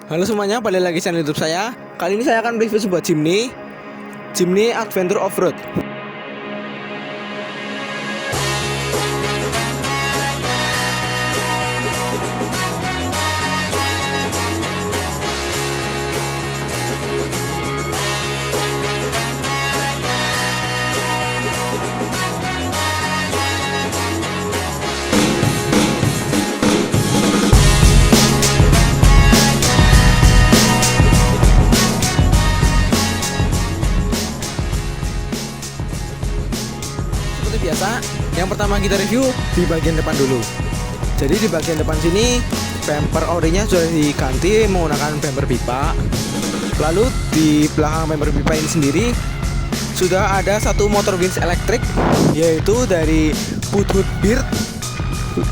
Halo semuanya, balik lagi channel YouTube saya. Kali ini saya akan review sebuah Jimny Adventure Offroad. Seperti biasa, yang pertama kita review di bagian depan dulu. Jadi di bagian depan sini bumper orinya sudah diganti menggunakan bumper pipa. Lalu di belakang bumper pipa ini sendiri sudah ada satu motor winch elektrik, yaitu dari Woodhood Bird,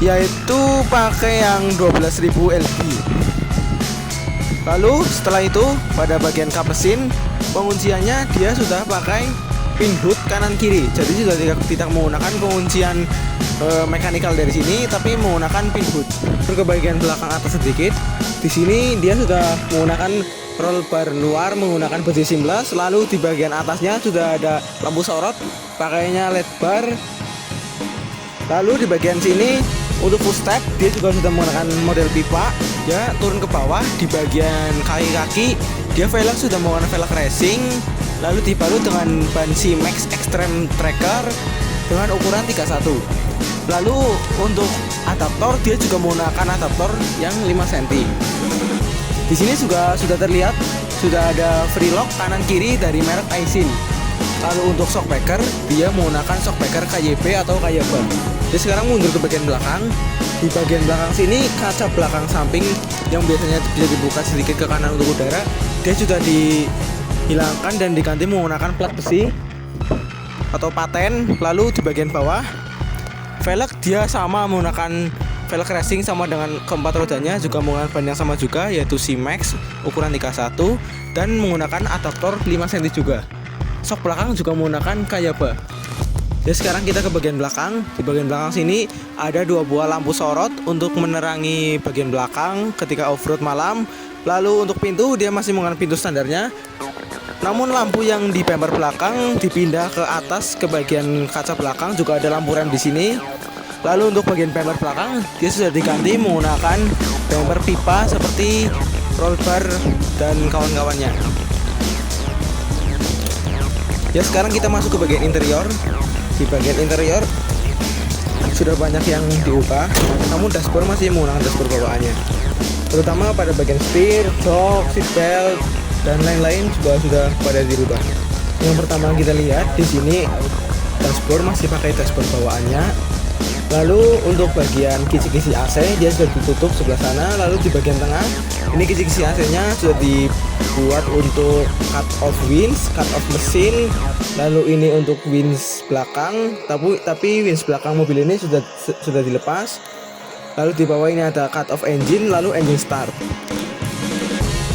yaitu pakai yang 12.000 lb. Lalu setelah itu pada bagian kap mesin pengunciannya dia sudah pakai pin hood kanan kiri. Jadi sudah tidak menggunakan penguncian mekanikal dari sini, tapi menggunakan pin hood. Terus ke bagian belakang atas sedikit, di sini dia sudah menggunakan roll bar luar menggunakan bodi seamless. Lalu di bagian atasnya sudah ada lampu sorot pakainya LED bar. Lalu di bagian sini untuk full step dia juga sudah menggunakan model pipa. Ya, turun ke bawah di bagian kaki-kaki dia velg sudah menggunakan velg racing. Lalu dibalut dengan ban C-Max Extreme Tracker dengan ukuran 31. Lalu untuk adaptor dia juga menggunakan adaptor yang 5 cm. Di sini juga sudah terlihat sudah ada free lock kanan kiri dari merek Aisin. Lalu untuk shockbreaker dia menggunakan shockbreaker KYB atau KYB. Jadi sekarang mundur ke bagian belakang. Di bagian belakang sini kaca belakang samping yang biasanya bisa dibuka sedikit ke kanan untuk udara, dia sudah dihilangkan dan diganti menggunakan plat besi atau paten. Lalu di bagian bawah velg dia sama menggunakan velg racing sama dengan keempat rodanya, juga menggunakan ban yang sama juga yaitu C-Max ukuran 31 dan menggunakan adaptor 5 cm juga. Sok belakang juga menggunakan Kayaba. Jadi sekarang kita ke bagian belakang. Di bagian belakang sini ada dua buah lampu sorot untuk menerangi bagian belakang ketika off-road malam. Lalu untuk pintu dia masih menggunakan pintu standarnya. Namun lampu yang di bumper belakang dipindah ke atas ke bagian kaca belakang, juga ada lampu rem di sini. Lalu untuk bagian bumper belakang dia sudah diganti menggunakan bumper pipa seperti roll bar dan kawan-kawannya. Ya, sekarang kita masuk ke bagian interior. Di bagian interior sudah banyak yang diubah, namun dashboard masih menggunakan dashboard bawaannya. Terutama pada bagian setir, jok, seat belt, dan lain-lain juga sudah pada dirubah. Yang pertama kita lihat di sini dashboard masih pakai dashboard bawaannya. Lalu untuk bagian kisi-kisi AC dia sudah ditutup sebelah sana. Lalu di bagian tengah ini kisi-kisi AC-nya sudah dibuat untuk cut off winch, cut off mesin. Lalu ini untuk winch belakang, tapi winch belakang mobil ini sudah dilepas. Lalu di bawah ini ada cut off engine, lalu engine start.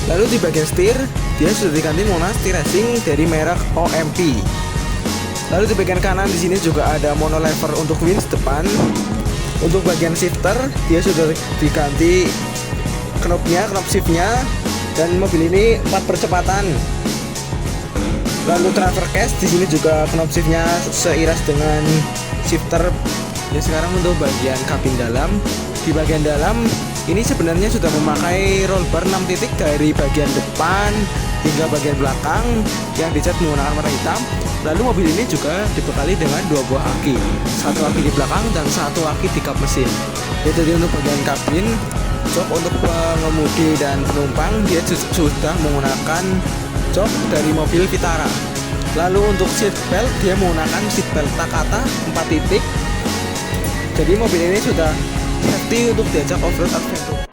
Lalu di bagian setir dia sudah diganti menggunakan setir racing dari merek OMP. Lalu di bagian kanan di sini juga ada monolever untuk winch depan. Untuk bagian shifter dia sudah diganti knob shiftnya, dan mobil ini 4 percepatan. Lalu transfer case di sini juga knob shiftnya seiras dengan shifter. Ya, sekarang untuk bagian kabin dalam. Di bagian dalam ini sebenarnya sudah memakai roll bar 6 titik dari bagian depan hingga bagian belakang yang dicat menggunakan warna hitam. Lalu mobil ini juga dibekali dengan 2 buah aki, satu aki di belakang dan satu aki di kap mesin. Jadi untuk bagian kabin, jok untuk pengemudi dan penumpang dia sudah menggunakan jok dari mobil Vitara. Lalu untuk seat belt dia menggunakan seat belt Takata 4 titik. Jadi mobil ini sudah safety untuk diajak off-road adventure.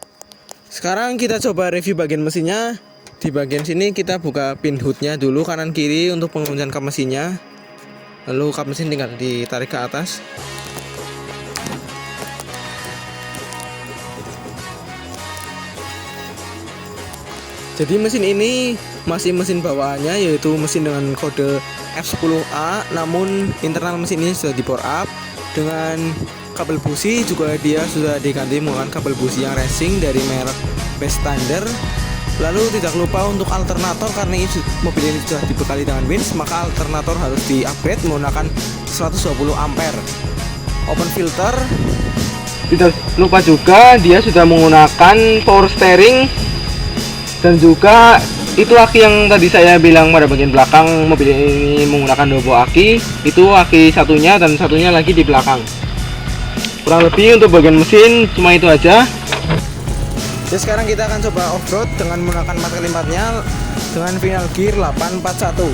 Sekarang kita coba review bagian mesinnya. Di bagian sini kita buka pin hoodnya dulu kanan kiri untuk penguncian kap mesinnya. Lalu kap mesin tinggal ditarik ke atas. Jadi mesin ini masih mesin bawaannya, yaitu mesin dengan kode F10A, namun internal mesin ini sudah di power up dengan kabel busi. Juga dia sudah diganti menggunakan kabel busi yang racing dari merek Best Standard. Lalu tidak lupa untuk alternator, karena mobil ini sudah dibekali dengan winch, maka alternator harus di-upgrade menggunakan 120 ampere. Open filter. Tidak lupa juga dia sudah menggunakan power steering, dan juga itu aki yang tadi saya bilang pada bagian belakang mobil ini menggunakan 2 buah aki. Itu aki satunya dan satunya lagi di belakang. Kurang lebih untuk bagian mesin cuma itu aja. Ya, sekarang kita akan coba off-road dengan menggunakan masker limpatnya dengan final gear 841.